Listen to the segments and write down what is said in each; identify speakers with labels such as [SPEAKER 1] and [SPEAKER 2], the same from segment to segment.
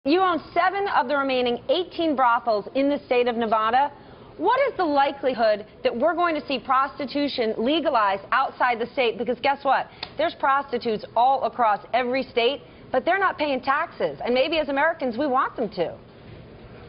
[SPEAKER 1] You own 7 of the remaining 18 brothels in the state of Nevada. What is the likelihood that we're going to see prostitution legalized outside the state? Because guess what? There's prostitutes all across every state, but they're not paying taxes. And maybe as Americans, we want them to.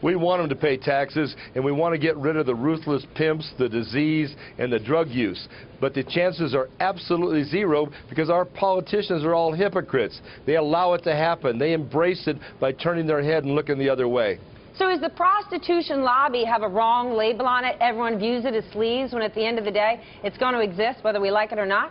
[SPEAKER 2] We want them to pay taxes, and we want to get rid of the ruthless pimps, the disease, and the drug use. But the chances are absolutely zero because our politicians are all hypocrites. They allow it to happen. They embrace it by turning their head and looking the other way.
[SPEAKER 1] So does the prostitution lobby have a wrong label on it? Everyone views it as sleaze when at the end of the day it's going to exist whether we like it or not?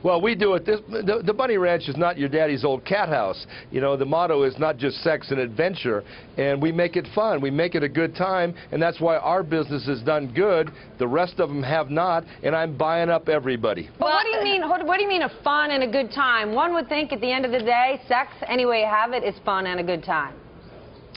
[SPEAKER 2] Well, we do it. The Bunny Ranch is not your daddy's old cat house. You know, the motto is not just sex and adventure, and we make it fun. We make it a good time, and that's why our business has done good. The rest of them have not, and I'm buying up everybody.
[SPEAKER 1] But what do you mean? What do you mean a fun and a good time? One would think at the end of the day, sex, any way you have it, is fun and a good time.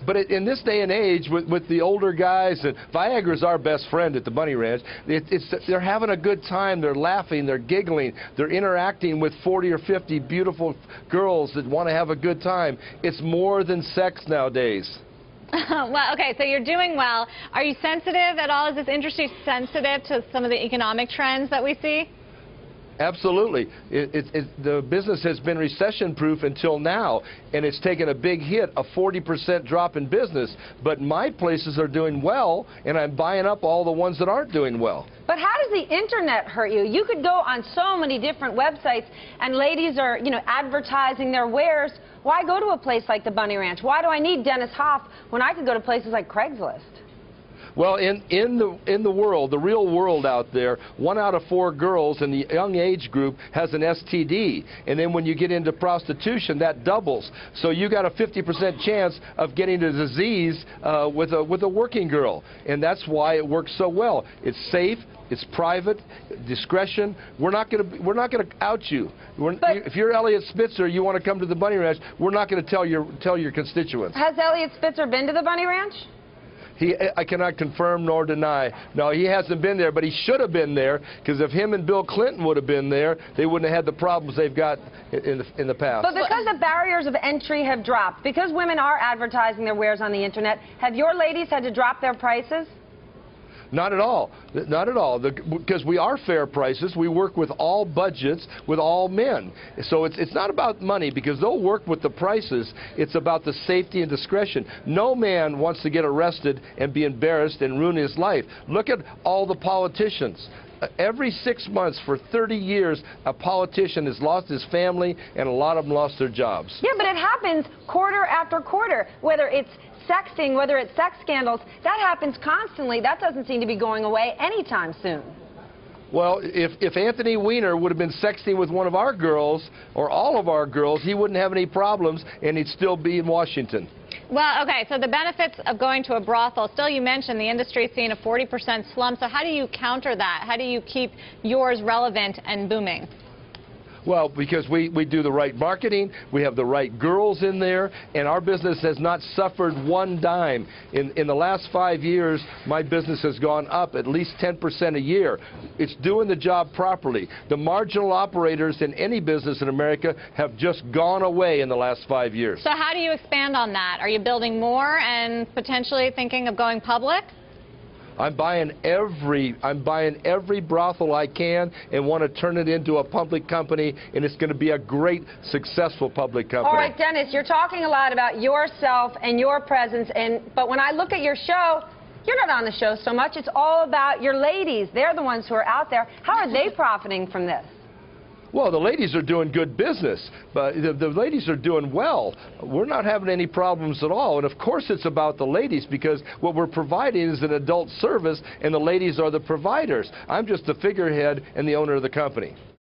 [SPEAKER 2] But in this day and age, with the older guys, and Viagra's our best friend at the Bunny Ranch, they're having a good time, they're laughing, they're giggling, they're interacting with 40 or 50 beautiful girls that want to have a good time. It's more than sex nowadays.
[SPEAKER 3] Well, okay, so you're doing well. Are you sensitive at all? Is this industry sensitive to some of the economic trends that we see?
[SPEAKER 2] Absolutely. The business has been recession-proof until now, and it's taken a big hit, a 40% drop in business. But my places are doing well, and I'm buying up all the ones that aren't doing well.
[SPEAKER 1] But how does the internet hurt you? You could go on so many different websites, and ladies are, advertising their wares. Why go to a place like the Bunny Ranch? Why do I need Dennis Hoff when I could go to places like Craigslist?
[SPEAKER 2] Well, in the world, the real world out there, 1 out of 4 girls in the young age group has an STD. And then when you get into prostitution, that doubles. So you got a 50% chance of getting the disease with a working girl. And that's why it works so well. It's safe. It's private, discretion. We're not going to out you. If you're Elliot Spitzer, you want to come to the Bunny Ranch, we're not going to tell your constituents.
[SPEAKER 1] Has Elliot Spitzer been to the Bunny Ranch?
[SPEAKER 2] I cannot confirm nor deny. No, he hasn't been there, but he should have been there, because if him and Bill Clinton would have been there, they wouldn't have had the problems they've got in the past. But
[SPEAKER 1] because the barriers of entry have dropped, because women are advertising their wares on the internet, have your ladies had to drop their prices?
[SPEAKER 2] Not at all. Not at all. Because we are fair prices. We work with all budgets, with all men. So it's not about money, because they'll work with the prices. It's about the safety and discretion. No man wants to get arrested and be embarrassed and ruin his life. Look at all the politicians. Every 6 months for 30 years, a politician has lost his family, and a lot of them lost their jobs. Yeah,
[SPEAKER 1] but it happens quarter after quarter, whether it's sexting, whether it's sex scandals. That happens constantly. That doesn't seem to be going away anytime soon.
[SPEAKER 2] Well, if Anthony Weiner would have been sexting with one of our girls, or all of our girls, he wouldn't have any problems, and he'd still be in Washington.
[SPEAKER 3] Well, okay, so the benefits of going to a brothel, still you mentioned the industry is seeing a 40% slump, so how do you counter that? How do you keep yours relevant and booming?
[SPEAKER 2] Well, because we do the right marketing, we have the right girls in there, and our business has not suffered one dime. In the last 5 years, my business has gone up at least 10% a year. It's doing the job properly. The marginal operators in any business in America have just gone away in the last 5 years.
[SPEAKER 3] So how do you expand on that? Are you building more and potentially thinking of going public?
[SPEAKER 2] I'm buying every brothel I can and want to turn it into a public company, and it's going to be a great, successful public company.
[SPEAKER 1] All right, Dennis, you're talking a lot about yourself and your presence, but when I look at your show, you're not on the show so much. It's all about your ladies. They're the ones who are out there. How are they profiting from this?
[SPEAKER 2] Well, the ladies are doing good business, but the ladies are doing well. We're not having any problems at all. And, of course, it's about the ladies, because what we're providing is an adult service, and the ladies are the providers. I'm just the figurehead and the owner of the company.